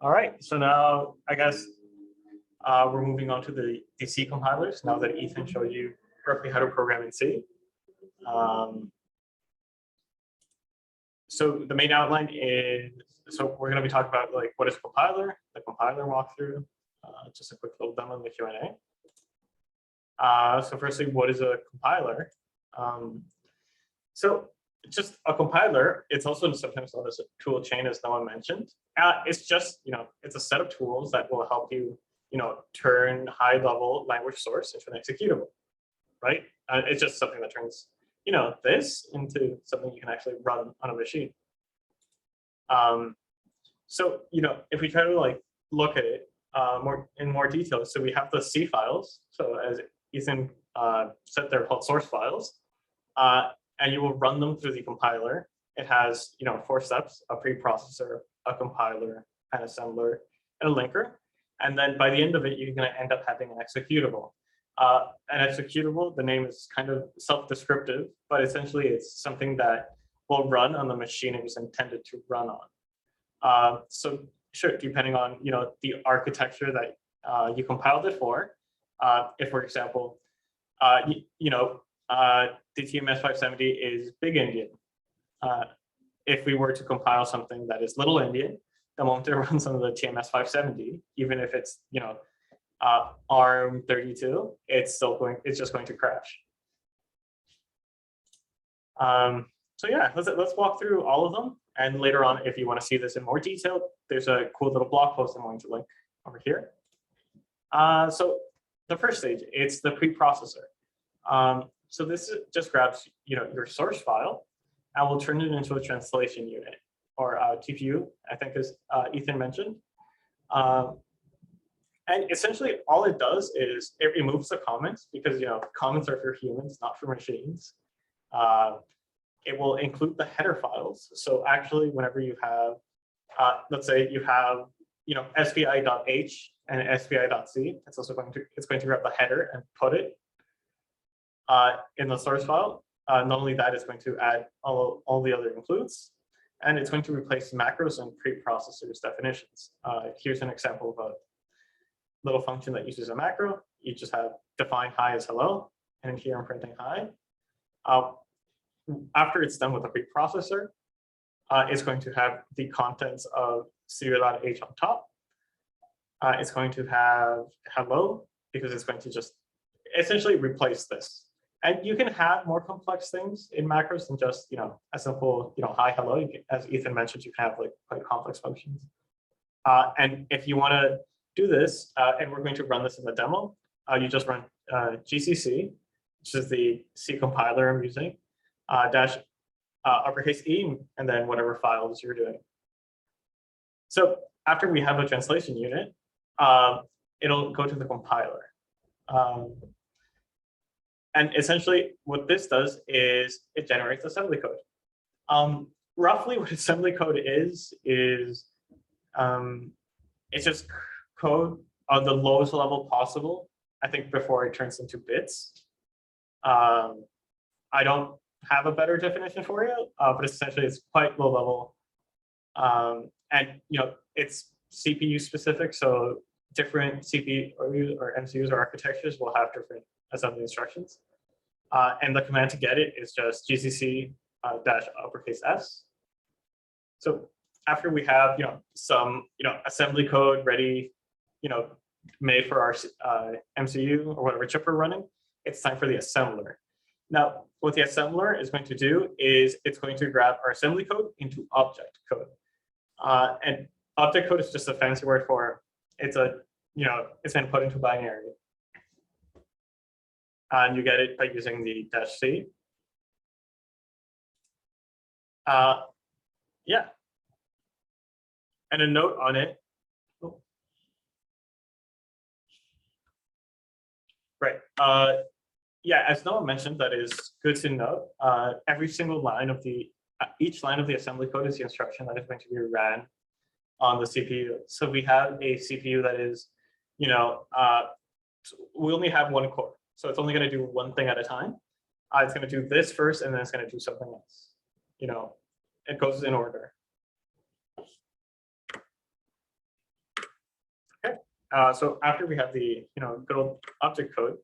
All right, so now I guess we're moving on to the C compilers now that Ethan showed you roughly how to program in C. So the main outline is, so we're going to be talking about like what is a compiler, the compiler walkthrough, just a quick little demo in the Q&A. So firstly, what is a compiler? So just a compiler, it's also sometimes known as a tool chain, as Noah mentioned. It's just, it's a set of tools that will help you, turn high-level language source into an executable, right? It's just something that turns, this into something you can actually run on a machine. So, if we try to like look at it in more detail, so we have the C files. So as Ethan said, they're called source files. And you will run them through the compiler. It has, 4 steps: a preprocessor, a compiler, an assembler, and a linker. And then by the end of it, you're going to end up having an executable. An executable, the name is kind of self-descriptive, but essentially it's something that will run on the machine it was intended to run on. So sure, depending on, the architecture that you compiled it for, if, for example, the TMS 570 is Big Indian. If we were to compile something that is Little Indian, the moment it runs on the TMS 570, even if it's ARM 32, it's just going to crash. So yeah, let's walk through all of them, and later on, if you want to see this in more detail, there's a cool little blog post I'm going to link over here. So the first stage, it's the preprocessor. So this just grabs, your source file, and will turn it into a translation unit, or TPU, I think, as Ethan mentioned. And essentially, all it does is it removes the comments, because comments are for humans, not for machines. It will include the header files. So actually, whenever you have, let's say you have, spi.h and spi.c, it's going to grab the header and put it in the source file. Not only that, it's going to add all the other includes, and it's going to replace macros and preprocessors definitions. Here's an example of a little function that uses a macro. You just have define hi as hello, and here I'm printing hi. After it's done with the preprocessor, it's going to have the contents of serial.h on top. It's going to have hello, because it's going to just essentially replace this. And you can have more complex things in macros than just, a simple, hi, hello. As Ethan mentioned, you can have like quite complex functions. And if you want to do this, and we're going to run this in the demo, you just run GCC, which is the C compiler I'm using, dash uppercase E, and then whatever files you're doing. So after we have a translation unit, it'll go to the compiler. And essentially what this does is it generates assembly code. Roughly what assembly code is it's just code on the lowest level possible, I think, before it turns into bits. I don't have a better definition for you, but essentially it's quite low level. And it's CPU specific, so different CPU or MCUs or architectures will have different assembly instructions. And the command to get it is just GCC dash uppercase S. So after we have some assembly code ready, made for our MCU or whatever chip we're running, it's time for the assembler. Now, what the assembler is going to do is it's going to grab our assembly code into object code. And object code is just a fancy word for it's input into binary. And you get it by using the -c. Yeah. And a note on it. Oh. Right. Yeah, as Noah mentioned, that is good to note. Every single line of each line of the assembly code is the instruction that is going to be ran on the CPU. So we have a CPU that is, we only have one core. So it's only going to do one thing at a time. It's going to do this first, and then it's going to do something else. It goes in order. So after we have the good old object code,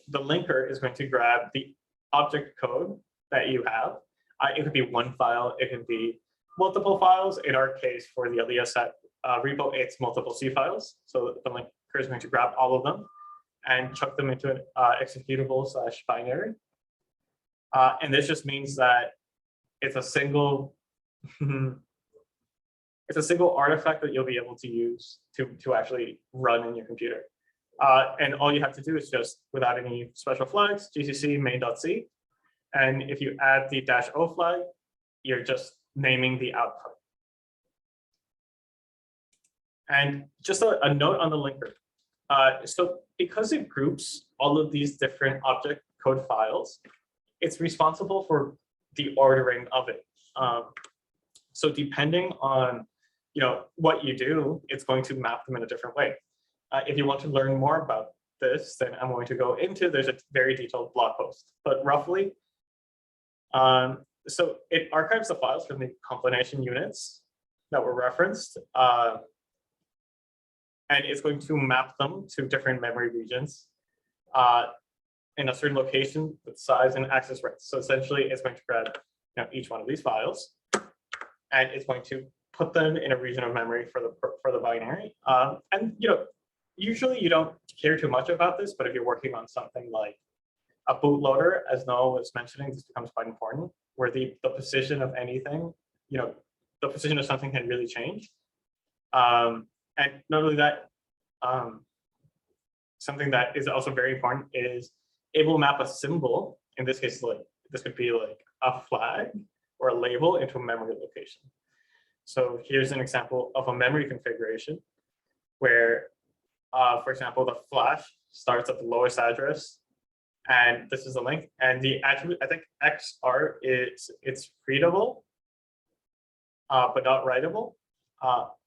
the linker is going to grab the object code that you have. It could be one file, it can be multiple files. In our case, for the Eliaset repo, it's multiple C files. So the linker is going to grab all of them and chuck them into an executable / binary. And this just means that it's a single it's a single artifact that you'll be able to use to actually run in your computer. And all you have to do is just, without any special flags, gcc main.c. And if you add the -o flag, you're just naming the output. And just a note on the linker. So because it groups all of these different object code files, it's responsible for the ordering of it. So depending on what you do, it's going to map them in a different way. If you want to learn more about this, then I'm going to go into, there's a very detailed blog post, but roughly, so it archives the files from the compilation units that were referenced, and it's going to map them to different memory regions in a certain location with size and access rights. So essentially, it's going to grab each one of these files, and it's going to put them in a region of memory for the binary. And usually you don't care too much about this, but if you're working on something like a bootloader, as Noah was mentioning, this becomes quite important, where the position of anything, the position of something can really change. And not only that, something that is also very important is able to map a symbol. In this case, like this could be like a flag or a label into a memory location. So here's an example of a memory configuration where, for example, the flash starts at the lowest address, and this is the link. And the attribute, I think XR it's readable, but not writable.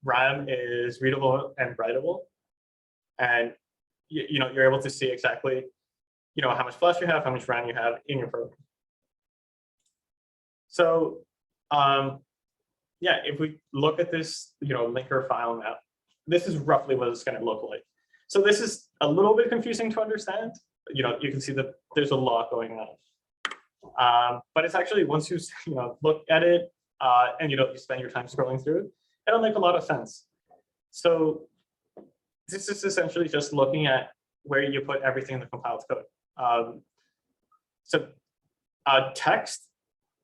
RAM is readable and writable, and you're able to see exactly how much flash you have, how much RAM you have in your program. So yeah, if we look at this linker file map, this is roughly what it's going to look like. So this is a little bit confusing to understand. You can see that there's a lot going on, but it's actually, once you look at it and you spend your time scrolling through it, it'll make a lot of sense. So this is essentially just looking at where you put everything in the compiled code. So text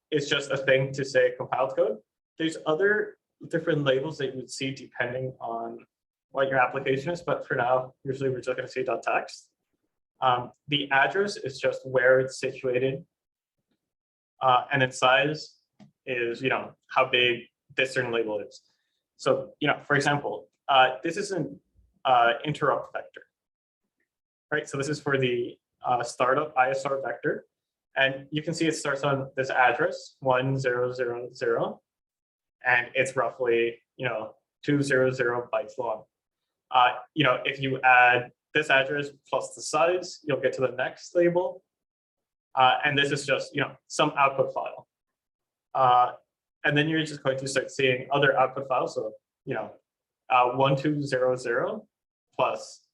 is just a thing to say compiled code. There's other different labels that you would see depending on what your application is, but for now, usually we're just going to see .text. The address is just where it's situated, and its size is how big this certain label is. So for example, this is an interrupt vector, right? So this is for the startup ISR vector, and you can see it starts on this address 1000, and it's roughly 200 bytes long. If you add this address plus the size, you'll get to the next label, and this is just some output file, and then you're just going to start seeing other output files. So 1200 plus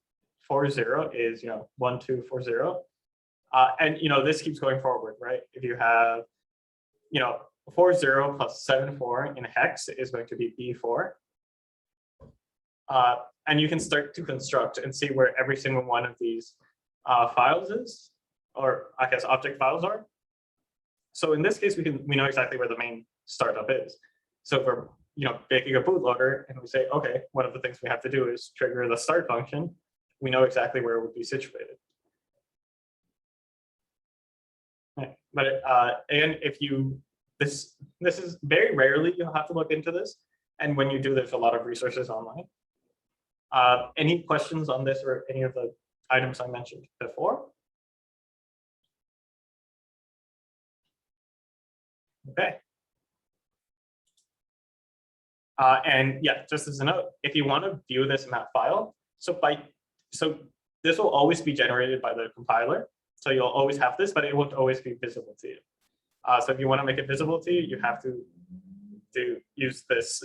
40 is 1240, and this keeps going forward, right? If you have 40 plus 74 in hex is going to be B4. And you can start to construct and see where every single one of these files is, or I guess object files are. So in this case, we know exactly where the main startup is. So if we're making a bootloader and we say, okay, one of the things we have to do is trigger the start function, we know exactly where it would be situated. But again, this is very rarely you'll have to look into this, and when you do, there's a lot of resources online. Any questions on this or any of the items I mentioned before? Okay. And yeah, just as a note, if you want to view this map file, so this will always be generated by the compiler. So you'll always have this, but it won't always be visible to you. So if you want to make it visible to you, you have to use this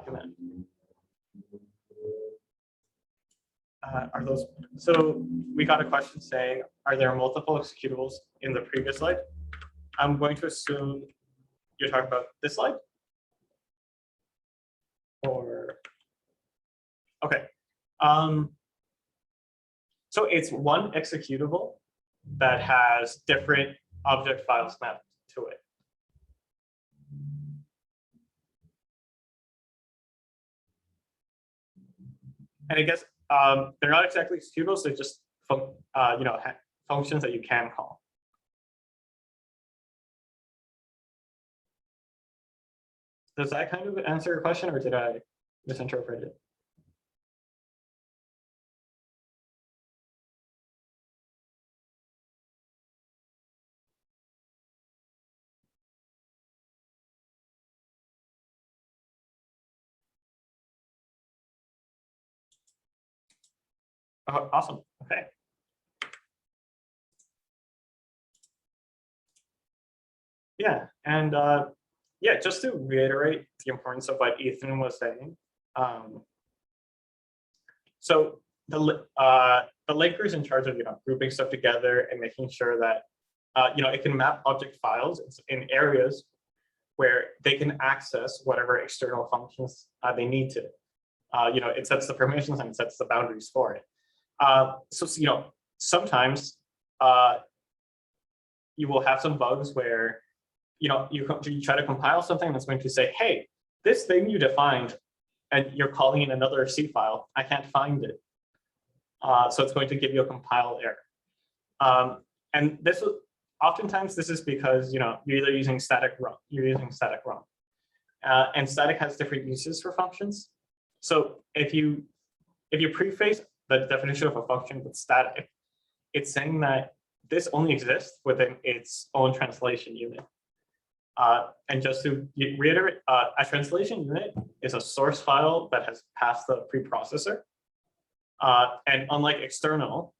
command. Are those, so we got a question saying, are there multiple executables in the previous slide? I'm going to assume you're talking about this slide. Or, okay. So it's one executable that has different object files mapped to it. And I guess they're not exactly executables, they're just functions that you can call. Does that kind of answer your question, or did I misinterpret it? Oh, awesome. Okay. Yeah, and yeah, just to reiterate the importance of what Ethan was saying. So the linker is in charge of grouping stuff together and making sure that it can map object files in areas where they can access whatever external functions they need to. It sets the permissions and it sets the boundaries for it. So sometimes you will have some bugs where you try to compile something that's going to say, hey, this thing you defined, and you're calling in another C file, I can't find it. So it's going to give you a compile error. And oftentimes this is because you're either using static run, and static has different uses for functions. So if you preface the definition of a function with static, it's saying that this only exists within its own translation unit. And just to reiterate, a translation unit is a source file that has passed the preprocessor. And unlike external,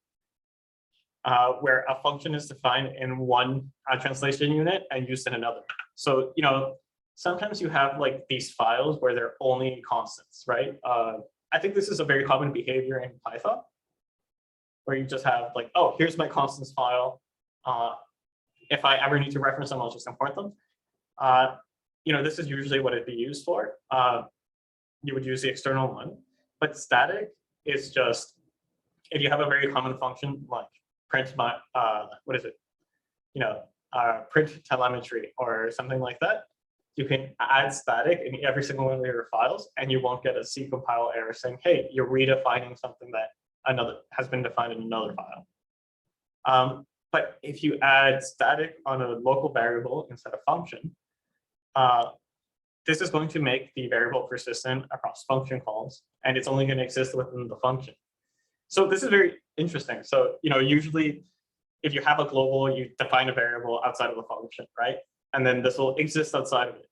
where a function is defined in one translation unit and used in another. So, sometimes you have like these files where they're only constants, right? I think this is a very common behavior in Python, where you just have like, oh, here's my constants file. If I ever need to reference them, I'll just import them. This is usually what it'd be used for. You would use the external one, but static is just, if you have a very common function like print print telemetry or something like that, you can add static in every single one of your files and you won't get a C compile error saying, hey, you're redefining something that has been defined in another file. But if you add static on a local variable instead of function, this is going to make the variable persistent across function calls, and it's only going to exist within the function. So this is very interesting. So, usually if you have a global, you define a variable outside of the function, right? And then this will exist outside of it.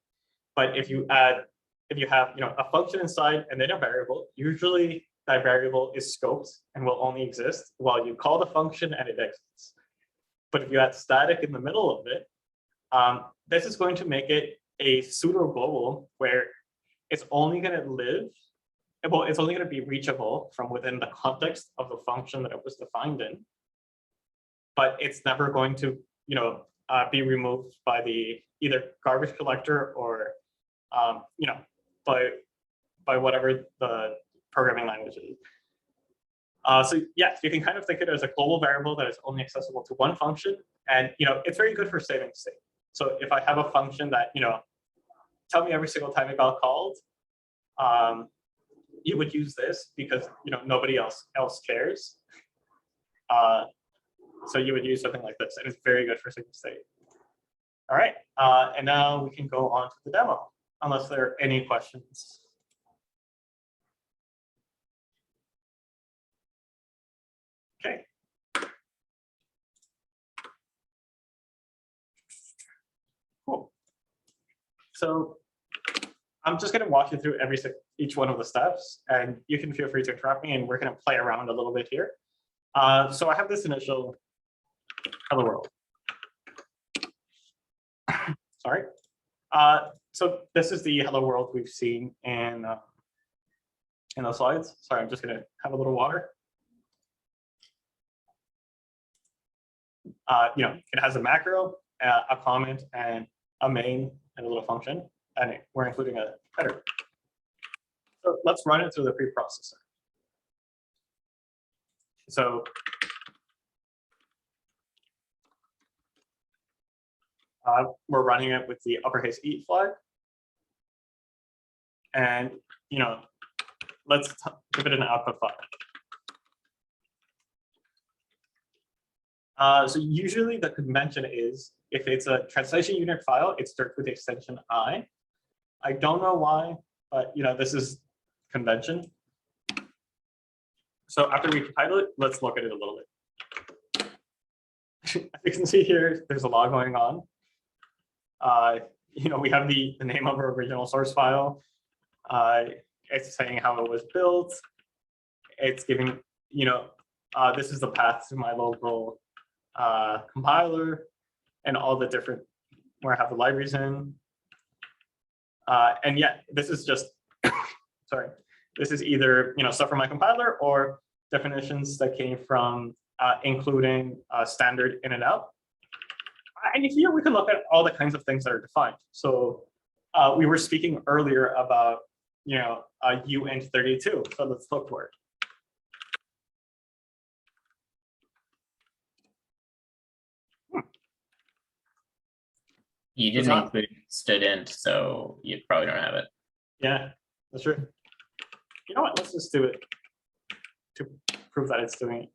But if you have a function inside and then a variable, usually that variable is scoped and will only exist while you call the function and it exists. But if you add static in the middle of it, this is going to make it a pseudo global where it's only going to live, well, it's only going to be reachable from within the context of the function that it was defined in, but it's never going to, be removed by the either garbage collector or, by whatever the programming language is. So yes, you can kind of think of it as a global variable that is only accessible to one function, and it's very good for saving state. So if I have a function that tell me every single time it got called, you would use this because nobody else cares. So you would use something like this, and it's very good for saving state. All right, and now we can go on to the demo, unless there are any questions. Okay. Cool. So I'm just going to walk you through each one of the steps, and you can feel free to interrupt me, and we're going to play around a little bit here. So I have this initial hello world. Sorry. So this is the hello world we've seen in the slides. Sorry, I'm just going to have a little water. it has a macro, a comment, and a main, and a little function, and we're including a header. So let's run it through the preprocessor. So we're running it with the uppercase E flag. And, let's give it an output file. So usually the convention is, if it's a translation unit file, it's starts with the extension I. I don't know why, but this is convention. So after we compile it, let's look at it a little bit. As you can see here, there's a lot going on. We have the name of our original source file. It's saying how it was built. It's giving, this is the path to my local compiler and all the different, where I have the libraries in. And yeah, this is just, sorry, this is either, stuff from my compiler or definitions that came from including standard in and out. And here we can look at all the kinds of things that are defined. So we were speaking earlier about, uint32. So let's look for it. You didn't include student, so you probably don't have it. Yeah, that's true. You know what? Let's just do it to prove that it's doing it.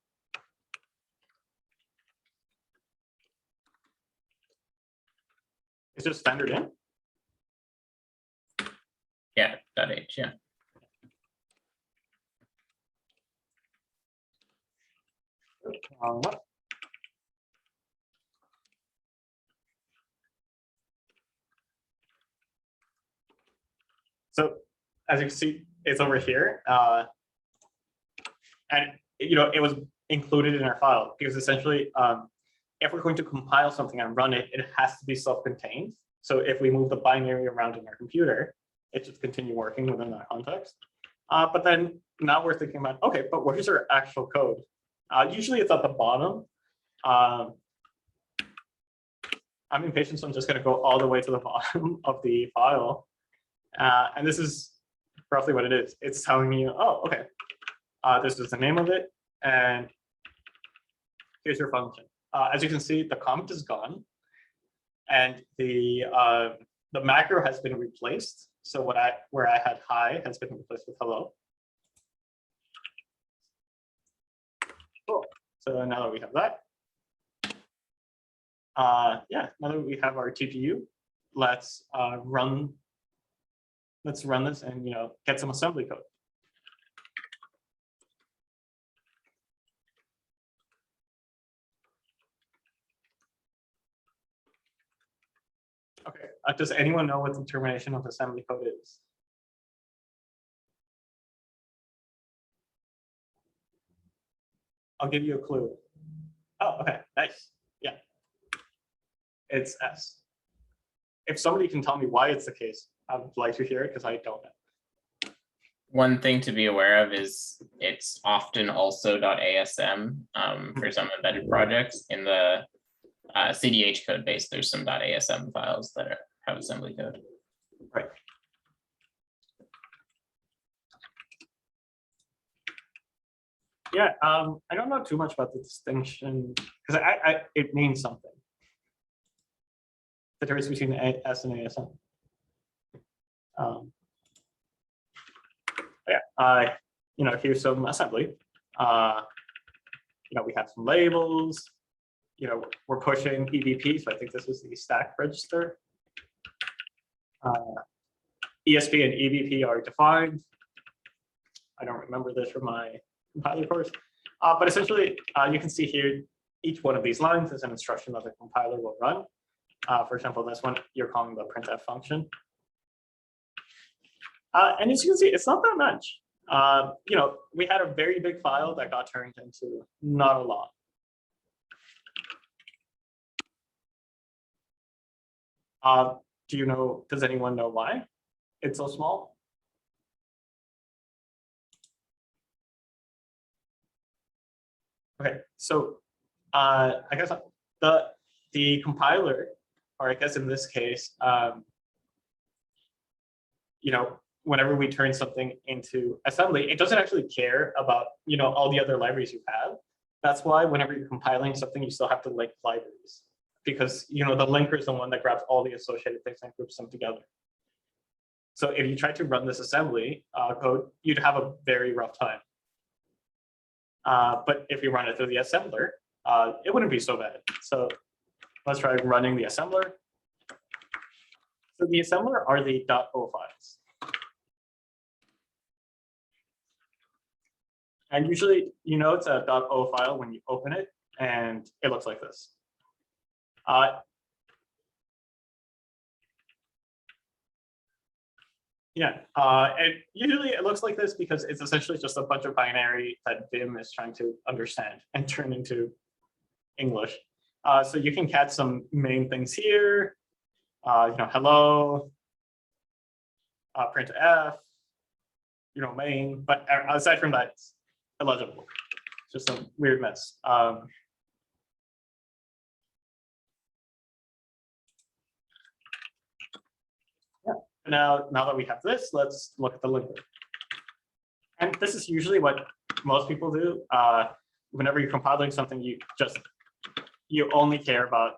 It's just standard in. Yeah, .h, yeah. What? So as you can see, it's over here. And it was included in our file because essentially, if we're going to compile something and run it, it has to be self-contained. So if we move the binary around in our computer, it should continue working within that context. But then now we're thinking about, okay, but where's our actual code? Usually it's at the bottom. I'm impatient, so I'm just going to go all the way to the bottom of the file. And this is roughly what it is. It's telling you, oh, okay, this is the name of it, and here's your function. As you can see, the comment is gone, and the macro has been replaced. So where I had hi has been replaced with hello. Cool. So now that we have that, yeah, now that we have our TPU, let's run this and get some assembly code. Okay, does anyone know what the termination of assembly code is? I'll give you a clue. Oh, okay, nice. Yeah, it's S. If somebody can tell me why it's the case, I would like to hear it because I don't know. One thing to be aware of is it's often also .asm for some embedded projects. In the CDH code base, there's some .asm files that have assembly code. Right. Yeah, I don't know too much about the distinction because it means something. The difference between S and ASM. Yeah, here's some assembly. We have some labels. We're pushing EBP, so I think this is the stack register. ESP and EBP are defined. I don't remember this from my compiler course, but essentially, you can see here, each one of these lines is an instruction that the compiler will run. For example, this one, you're calling the printf function. And as you can see, it's not that much. We had a very big file that got turned into not a lot. Does anyone know why it's so small? Okay, so I guess the compiler, or I guess in this case, whenever we turn something into assembly, it doesn't actually care about all the other libraries you have. That's why whenever you're compiling something, you still have to link libraries, because the linker is the one that grabs all the associated things and groups them together. So if you try to run this assembly code, you'd have a very rough time. But if you run it through the assembler, it wouldn't be so bad. So let's try running the assembler. So the assembler are the .o files. And usually, it's a .o file when you open it, and it looks like this. And usually it looks like this because it's essentially just a bunch of binary that Vim is trying to understand and turn into English. So you can catch some main things here, hello, printf, main, but aside from that, it's illegible. It's just a weird mess. Now that we have this, let's look at the linker. And this is usually what most people do. Whenever you're compiling something, you only care about,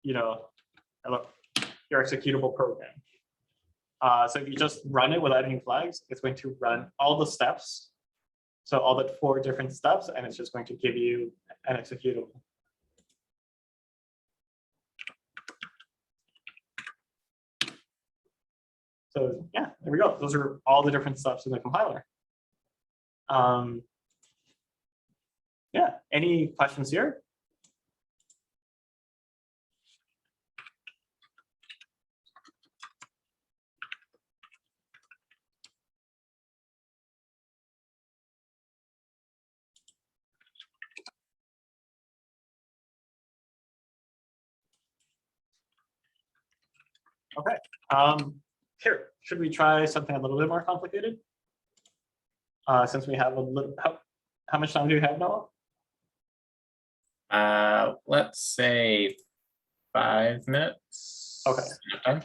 your executable program. So if you just run it without any flags, it's going to run all the steps. So all the 4 different steps, and it's just going to give you an executable. So yeah, there we go. Those are all the different steps in the compiler. Yeah, any questions here? Okay. Here, should we try something a little bit more complicated? Since we have a little, how much time do you have, Noah? Let's say 5 minutes. Okay.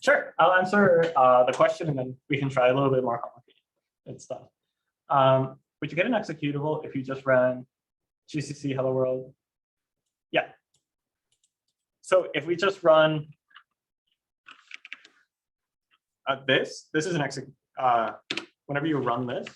Sure, I'll answer the question and then we can try a little bit more complicated stuff. Would you get an executable if you just ran GCC hello world? Yeah. So if we just run this is an whenever you run this,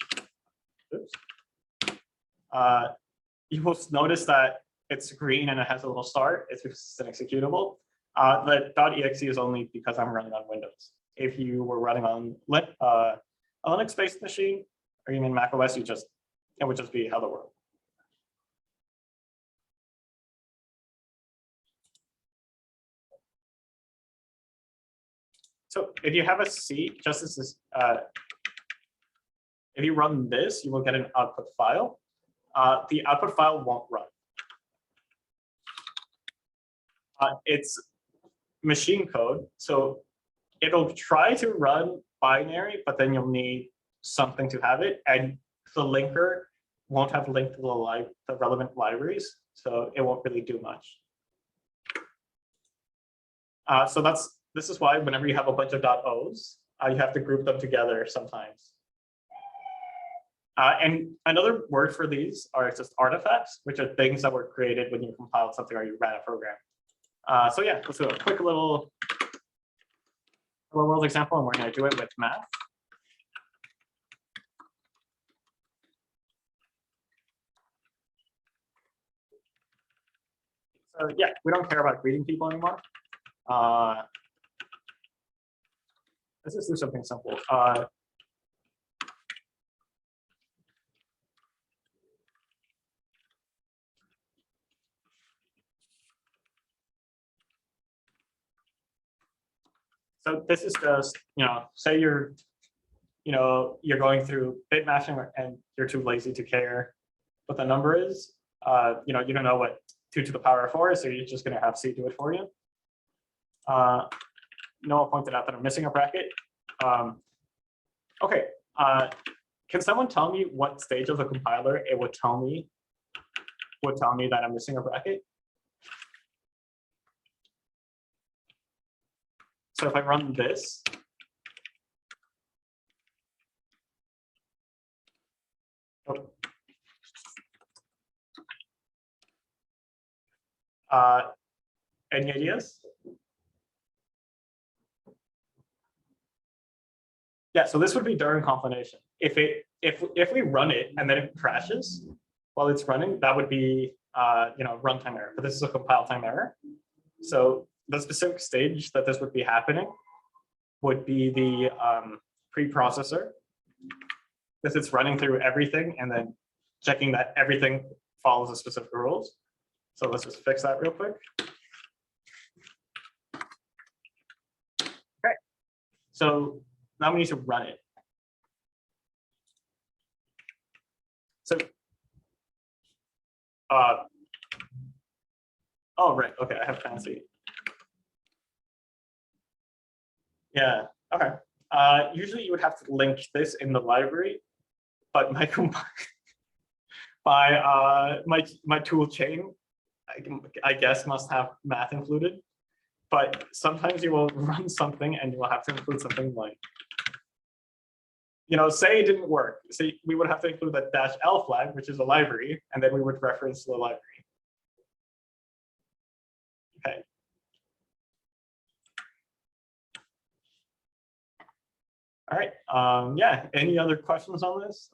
you will notice that it's green and it has a little star. It's because it's an executable. The .exe is only because I'm running on Windows. If you were running on a Linux-based machine or even Mac OS, it would just be hello world. So if you have a C, just as this, if you run this, you will get an output file. The output file won't run. It's machine code, so it'll try to run binary, but then you'll need something to have it, and the linker won't have linked to the relevant libraries, so it won't really do much. So this is why whenever you have a bunch of .os, you have to group them together sometimes. And another word for these are just artifacts, which are things that were created when you compiled something or you ran a program. So yeah, let's do a quick little hello world example, and we're going to do it with math. So yeah, we don't care about greeting people anymore. Let's just do something simple. So this is just, say you're going through bit matching and you're too lazy to care what the number is. You don't know what 2 to the power of 4 is, so you're just going to have C do it for you. Noah pointed out that I'm missing a bracket. Okay, can someone tell me what stage of the compiler it would tell me that I'm missing a bracket? So if I run this, oh. Any ideas? Yeah, so this would be during compilation. If we run it and then it crashes while it's running, that would be runtime error. But this is a compile time error. So the specific stage that this would be happening would be the preprocessor. This is running through everything and then checking that everything follows the specific rules. So let's just fix that real quick. Okay. So now we need to run it. So, oh, right. Okay, I have fancy. Yeah, okay. Usually you would have to link this in the library, but my my tool chain, I guess, must have math included. But sometimes you will run something and you will have to include something like, say it didn't work. So we would have to include that -L flag, which is a library, and then we would reference the library. Okay. All right. Yeah. Any other questions on this?